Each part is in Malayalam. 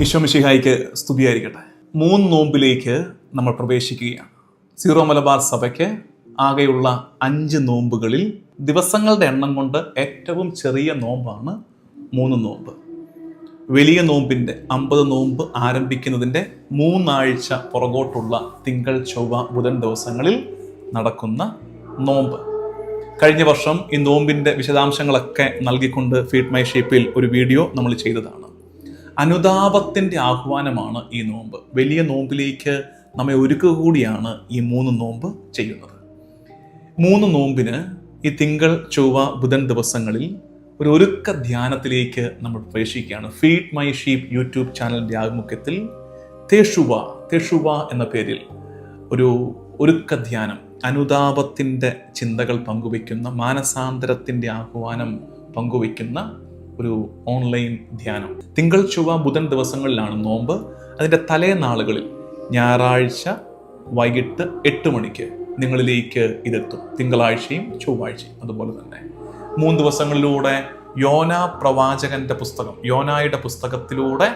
ഈശോ മിശിഹായ്ക്ക് സ്തുതിയായിരിക്കട്ടെ. 3 നോമ്പിലേക്ക് നമ്മൾ പ്രവേശിക്കുകയാണ്. സീറോ മലബാർ സഭയ്ക്ക് ആകെയുള്ള 5 നോമ്പുകളിൽ ദിവസങ്ങളുടെ എണ്ണം കൊണ്ട് ഏറ്റവും ചെറിയ നോമ്പാണ് 3 നോമ്പ്. വലിയ നോമ്പിൻ്റെ 50 നോമ്പ് ആരംഭിക്കുന്നതിൻ്റെ 3 ആഴ്ച പുറകോട്ടുള്ള തിങ്കൾ, ചൊവ്വ, ബുധൻ ദിവസങ്ങളിൽ നടക്കുന്ന നോമ്പ്. കഴിഞ്ഞ വർഷം ഈ നോമ്പിൻ്റെ വിശദാംശങ്ങളൊക്കെ നൽകിക്കൊണ്ട് ഫീഡ് മൈ ഷീപ്പിൽ ഒരു വീഡിയോ നമ്മൾ ചെയ്തതാണ്. അനുതാപത്തിൻ്റെ ആഹ്വാനമാണ് ഈ നോമ്പ്. വലിയ നോമ്പിലേക്ക് നമ്മെ ഒരുക്കുക കൂടിയാണ് ഈ 3 നോമ്പ് ചെയ്യുന്നത്. 3 നോമ്പിന് ഈ തിങ്കൾ, ചൊവ്വ, ബുധൻ ദിവസങ്ങളിൽ ഒരു ഒരുക്ക ധ്യാനത്തിലേക്ക് നമ്മൾ പ്രവേശിക്കുകയാണ്. ഫീഡ് മൈ ഷീപ്പ് യൂട്യൂബ് ചാനലിൻ്റെ ആഭിമുഖ്യത്തിൽ തെഷുവ എന്ന പേരിൽ ഒരു ഒരുക്ക ധ്യാനം, അനുതാപത്തിൻ്റെ ചിന്തകൾ പങ്കുവയ്ക്കുന്ന, മാനസാന്തരത്തിൻ്റെ ആഹ്വാനം പങ്കുവയ്ക്കുന്ന ഒരു ഓൺലൈൻ ധ്യാനം. തിങ്കൾ, ചൊവ്വ, ബുധൻ ദിവസങ്ങളിലാണ് നോമ്പ്. അതിൻ്റെ തലേനാളുകളിൽ ഞായറാഴ്ച വൈകിട്ട് 8 മണിക്ക് നിങ്ങളിലേക്ക് ഇതെത്തും. തിങ്കളാഴ്ചയും ചൊവ്വാഴ്ചയും അതുപോലെ തന്നെ 3 ദിവസങ്ങളിലൂടെ യോനാ പ്രവാചകന്റെ പുസ്തകം, യോനായുടെ പുസ്തകത്തിലൂടെ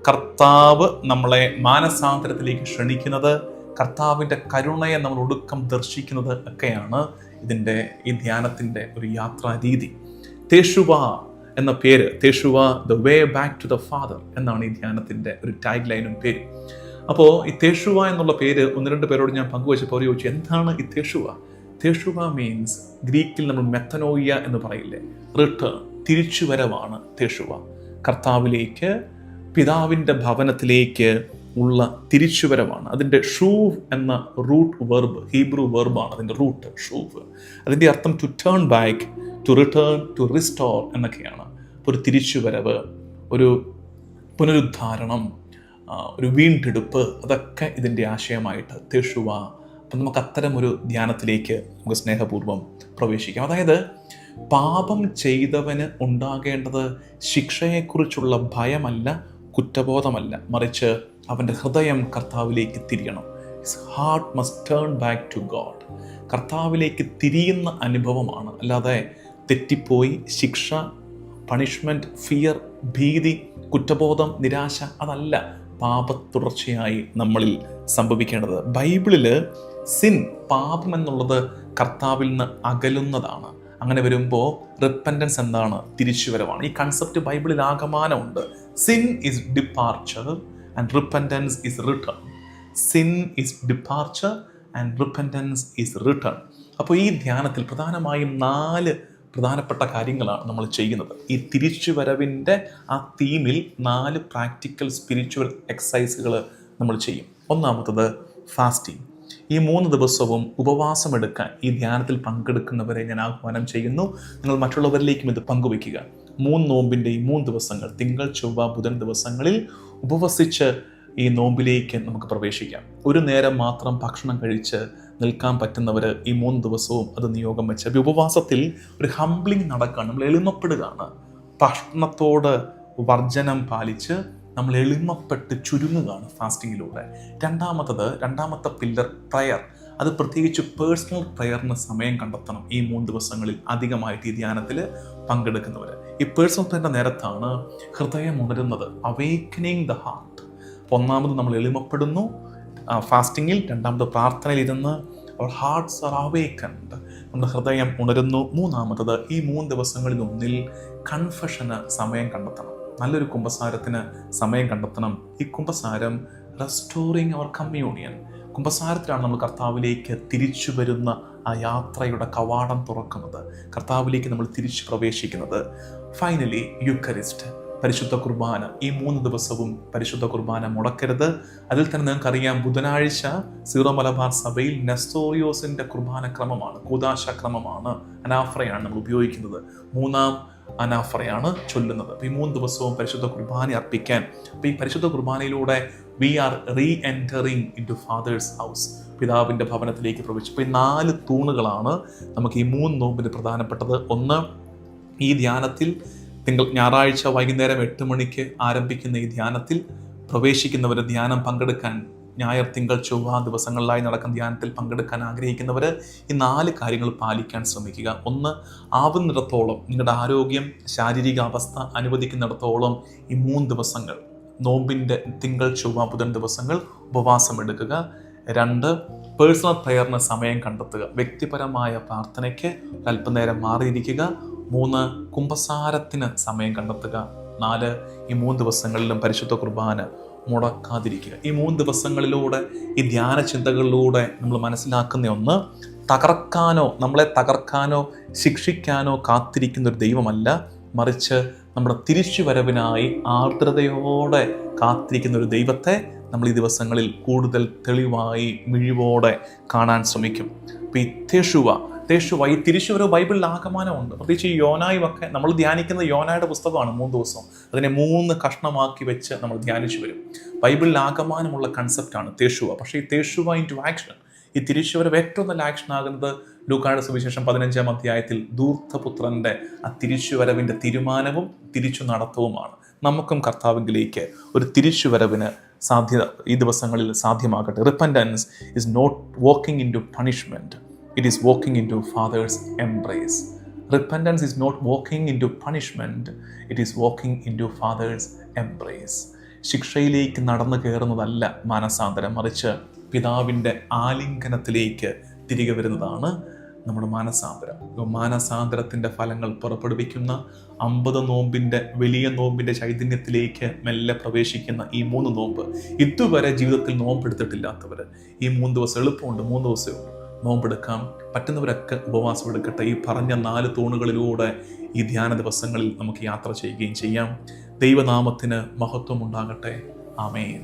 കർത്താവ് നമ്മളെ മാനസാന്തരത്തിലേക്ക് ക്ഷണിക്കുന്നത്, കർത്താവിൻ്റെ കരുണയെ നമ്മൾ ഒടുക്കം ദർശിക്കുന്നത് ഒക്കെയാണ് ഈ ധ്യാനത്തിൻ്റെ ഒരു യാത്രാ രീതി. തെഷുവ എന്ന പേര്, teshuva the way back to the father എന്നാണ് ഈ ധ്യാനത്തിൻ്റെ ഒരു ടാഗ് ലൈനും പേര്. അപ്പോൾ ഈ തെഷുവ എന്നുള്ള പേര് 1-2 പേരോട് ഞാൻ പങ്കുവച്ചപ്പോൾ ചോദിച്ചു, എന്താണ് ഈ തെഷുവ? തെഷുവ മീൻസ്, ഗ്രീക്കിൽ നമ്മൾ മെത്തനോയ്യ എന്ന് പറയില്ലേ, റിട്ടേൺ, തിരിച്ചുവരവാണ് തെഷുവ. കർത്താവിലേക്ക്, പിതാവിൻ്റെ ഭവനത്തിലേക്ക് ഉള്ള തിരിച്ചുവരവാണ്. അതിൻ്റെ ഷൂവ് എന്ന റൂട്ട് വെർബ്, ഹീബ്രു വെർബാണ് അതിൻ്റെ റൂട്ട്, ഷൂവ്. അതിൻ്റെ അർത്ഥം to turn back, to return, to restore എന്നൊക്കെയാണ്. ഒരു തിരിച്ചുവരവ്, ഒരു പുനരുദ്ധാരണം, ഒരു വീണ്ടെടുപ്പ്, അതൊക്കെ ഇതിൻ്റെ ആശയമായിട്ട് തെഷുവ. അപ്പം നമുക്ക് അത്തരം ഒരു ധ്യാനത്തിലേക്ക് നമുക്ക് സ്നേഹപൂർവ്വം പ്രവേശിക്കാം. അതായത് പാപം ചെയ്തവന് ഉണ്ടാകേണ്ടത് ശിക്ഷയെക്കുറിച്ചുള്ള ഭയമല്ല, കുറ്റബോധമല്ല, മറിച്ച് അവൻ്റെ ഹൃദയം കർത്താവിലേക്ക് തിരിയണം. His heart must turn back to God. കർത്താവിലേക്ക് തിരിയുന്ന അനുഭവമാണ്. അല്ലാതെ തെറ്റിപ്പോയി ശിക്ഷ, പണിഷ്മെൻറ്റ്, ഫിയർ, ഭീതി, കുറ്റബോധം, നിരാശ, അതല്ല പാപത്തുടർച്ചയായി നമ്മളിൽ സംഭവിക്കേണ്ടത്. ബൈബിളിൽ സിൻ, പാപം എന്നുള്ളത് കർത്താവിൽ നിന്ന് അകലുന്നതാണ്. അങ്ങനെ വരുമ്പോൾ റിപ്പൻറ്റൻസ് എന്താണ്? തിരിച്ചുവരവാണ്. ഈ കൺസെപ്റ്റ് ബൈബിളിൽ ആകമാനമുണ്ട്. Sin is departure and repentance is return. Sin is departure and repentance is return. അപ്പോൾ ഈ ധ്യാനത്തിൽ പ്രധാനമായും 4 പ്രധാനപ്പെട്ട കാര്യങ്ങളാണ് നമ്മൾ ചെയ്യുന്നത്. ഈ തിരിച്ചുവരവിൻ്റെ ആ തീമിൽ 4 പ്രാക്ടിക്കൽ സ്പിരിച്വൽ എക്സസൈസുകൾ നമ്മൾ ചെയ്യും. ഒന്നാമത്തത് ഫാസ്റ്റിംഗ്. ഈ 3 ദിവസവും ഉപവാസമെടുക്കാൻ ഈ ധ്യാനത്തിൽ പങ്കെടുക്കുന്നവരെ ഞാൻ ആഹ്വാനം ചെയ്യുന്നു. നിങ്ങൾ മറ്റുള്ളവരിലേക്കും ഇത് പങ്കുവയ്ക്കുക. 3 നോമ്പിൻ്റെ ഈ 3 ദിവസങ്ങൾ, തിങ്കൾ, ചൊവ്വ, ബുധൻ ദിവസങ്ങളിൽ ഉപവസിച്ച് ഈ നോമ്പിലേക്ക് നമുക്ക് പ്രവേശിക്കാം. ഒരു നേരം മാത്രം ഭക്ഷണം കഴിച്ച് നിൽക്കാൻ പറ്റുന്നവർ ഈ 3 ദിവസവും അത് നിയോഗം വെച്ച് ഉപവാസത്തിൽ ഒരു ഹംബ്ലിങ് നടക്കുകയാണ്. നമ്മൾ എളിമപ്പെടുകയാണ്. ഭക്ഷണത്തോട് വർജനം പാലിച്ച് നമ്മൾ എളിമപ്പെട്ട് ചുരുങ്ങുകയാണ് ഫാസ്റ്റിങ്ങിലൂടെ. രണ്ടാമത്തെ പില്ലർ പ്രയർ. അത് പ്രത്യേകിച്ച് പേഴ്സണൽ പ്രയറിന് സമയം കണ്ടെത്തണം. ഈ 3 ദിവസങ്ങളിൽ അധികമായിട്ട് ഈ ധ്യാനത്തിൽ പങ്കെടുക്കുന്നവർ ഈ പേഴ്സണൽ പ്രയറിൻ്റെ നേരത്താണ് ഹൃദയം ഉണരുന്നത്, അവേക്കനിങ് ദ ഹാർട്ട്. ഒന്നാമത് നമ്മൾ എളിമപ്പെടുന്നു ഫാസ്റ്റിങ്ങിൽ, രണ്ടാമത് പ്രാർത്ഥനയിലിരുന്ന് അവർ ഹാർട്ട്സ് ആർ അവേക്കൻഡ്, നമ്മുടെ ഹൃദയം ഉണരുന്നു. മൂന്നാമത്തത് ഈ 3 ദിവസങ്ങളിലൊന്നിൽ കൺഫെഷന് സമയം കണ്ടെത്തണം, നല്ലൊരു കുമ്പസാരത്തിന് സമയം കണ്ടെത്തണം. ഈ കുമ്പസാരം റെസ്റ്റോറിങ് അവർ കമ്മ്യൂണിയൻ. കുമ്പസാരത്തിലാണ് നമ്മൾ കർത്താവിലേക്ക് തിരിച്ചു വരുന്ന ആ യാത്രയുടെ കവാടം തുറക്കുന്നത്, കർത്താവിലേക്ക് നമ്മൾ തിരിച്ചു പ്രവേശിക്കുന്നത്. ഫൈനലി യുക്കറിസ്റ്റ്, പരിശുദ്ധ കുർബാന. ഈ 3 ദിവസവും പരിശുദ്ധ കുർബാന മുടക്കരുത്. അതിൽ തന്നെ നിങ്ങൾക്കറിയാം, ബുധനാഴ്ച സീറോ മലബാർ സഭയിൽ നെസ്തോറിയോസിൻ്റെ കുർബാന ക്രമമാണ്, കൂദാശ ക്രമമാണ്, അനാഫ്രയാണ് നമ്മൾ ഉപയോഗിക്കുന്നത്. 3-ാം അനാഫ്രയാണ് ചൊല്ലുന്നത്. അപ്പോൾ ഈ 3 ദിവസവും പരിശുദ്ധ കുർബാന അർപ്പിക്കാൻ. അപ്പോൾ ഈ പരിശുദ്ധ കുർബാനയിലൂടെ we are reentering into father's house, പിതാവിൻ്റെ ഭവനത്തിലേക്ക് പ്രവേശിച്ചു. അപ്പോൾ ഈ 4 തൂണുകളാണ് നമുക്ക് ഈ 3 നോമ്പിന് പ്രധാനപ്പെട്ടത്. ഒന്ന്, ഈ ധ്യാനത്തിൽ ഞായറാഴ്ച വൈകുന്നേരം 8 മണിക്ക് ആരംഭിക്കുന്ന ഈ ധ്യാനത്തിൽ പ്രവേശിക്കുന്നവർ, ധ്യാനം പങ്കെടുക്കാൻ ഞായർ, തിങ്കൾ, ചൊവ്വ ദിവസങ്ങളിലായി നടക്കുന്ന ധ്യാനത്തിൽ പങ്കെടുക്കാൻ ആഗ്രഹിക്കുന്നവർ ഈ 4 കാര്യങ്ങൾ പാലിക്കാൻ ശ്രമിക്കുക. ഒന്ന്, ആവുന്നിടത്തോളം നിങ്ങളുടെ ആരോഗ്യം, ശാരീരിക അവസ്ഥ അനുവദിക്കുന്നിടത്തോളം ഈ 3 ദിവസങ്ങൾ നോമ്പിൻ്റെ തിങ്കൾ, ചൊവ്വ, ബുധൻ ദിവസങ്ങൾ ഉപവാസം എടുക്കുക. 2, പേഴ്സണൽ പ്രയറിന് സമയം കണ്ടെത്തുക. വ്യക്തിപരമായ പ്രാർത്ഥനയ്ക്ക് അല്പനേരം മാറിയിരിക്കുക. 3, കുമ്പസാരത്തിന് സമയം കണ്ടെത്തുക. 4, ഈ 3 ദിവസങ്ങളിലും പരിശുദ്ധ കുർബാന മുടക്കാതിരിക്കുക. ഈ 3 ദിവസങ്ങളിലൂടെ, ഈ ധ്യാന ചിന്തകളിലൂടെ നമ്മൾ മനസ്സിലാക്കുന്ന ഒന്ന്, നമ്മളെ തകർക്കാനോ ശിക്ഷിക്കാനോ കാത്തിരിക്കുന്ന ഒരു ദൈവമല്ല, മറിച്ച് നമ്മുടെ തിരിച്ചുവരവിനായി ആർദ്രതയോടെ കാത്തിരിക്കുന്ന ഒരു ദൈവത്തെ നമ്മൾ ഈ ദിവസങ്ങളിൽ കൂടുതൽ തെളിവായി മിഴിവോടെ കാണാൻ ശ്രമിക്കും. അപ്പോൾ ഈ തേശുവ ഈ തിരിച്ചുവരവ് ബൈബിളിൽ ആകമാനമുണ്ട്. പ്രത്യേകിച്ച് ഈ യോനായുമൊക്കെ നമ്മൾ ധ്യാനിക്കുന്നത് യോനായുടെ പുസ്തകമാണ് 3 ദിവസം. അതിനെ 3 കഷ്ണമാക്കി വെച്ച് നമ്മൾ ധ്യാനിച്ചു വരും. ബൈബിളിൽ ആകമാനമുള്ള കൺസെപ്റ്റാണ് തേശുവ. പക്ഷേ ഈ തേശുവ ഇൻറ്റു ആക്ഷൻ, ഈ തിരിച്ചുവരവ് ഏറ്റവും നല്ല ആക്ഷൻ ആകുന്നത് ലൂക്കായുടെ സുവിശേഷം 15-ാം അധ്യായത്തിൽ ധൂർത്തപുത്രന്റെ ആ തിരിച്ചുവരവിൻ്റെ തീരുമാനവും തിരിച്ചു നടത്തവുമാണ്. നമുക്കും കർത്താവിലേക്ക് ഒരു തിരിച്ചുവരവിന് സാധ്യത ഈ ദിവസങ്ങളിൽ സാധ്യമാകട്ടെ. Repentance is not walking into punishment, it is walking into Father's embrace. Repentance is not walking into punishment, it is walking into Father's embrace. ശിക്ഷയിലേക്ക് നടന്നു കയറുന്നതല്ല മാനസാന്തരം, മറിച്ച് പിതാവിൻ്റെ ആലിംഗനത്തിലേക്ക് തിരികെ വരുന്നതാണ് നമ്മുടെ മാനസാന്തരം. മാനസാന്തരത്തിൻ്റെ ഫലങ്ങൾ പുറപ്പെടുവിക്കുന്ന 50 നോമ്പിൻ്റെ വലിയ നോമ്പിൻ്റെ ചൈതന്യത്തിലേക്ക് മെല്ലെ പ്രവേശിക്കുന്ന ഈ 3 നോമ്പ്, ഇതുവരെ ജീവിതത്തിൽ നോമ്പെടുത്തിട്ടില്ലാത്തവർ ഈ 3 ദിവസം എളുപ്പമുണ്ട്, 3 ദിവസമേ ഉള്ളൂ. നോമ്പെടുക്കാം. പറ്റുന്നവരൊക്കെ ഉപവാസം എടുക്കട്ടെ. ഈ പറഞ്ഞ 4 തൂണുകളിലൂടെ ഈ ധ്യാന ദിവസങ്ങളിൽ നമുക്ക് യാത്ര ചെയ്യുകയും ചെയ്യാം. ദൈവനാമത്തിന് മഹത്വം ഉണ്ടാകട്ടെ. ആമേൻ.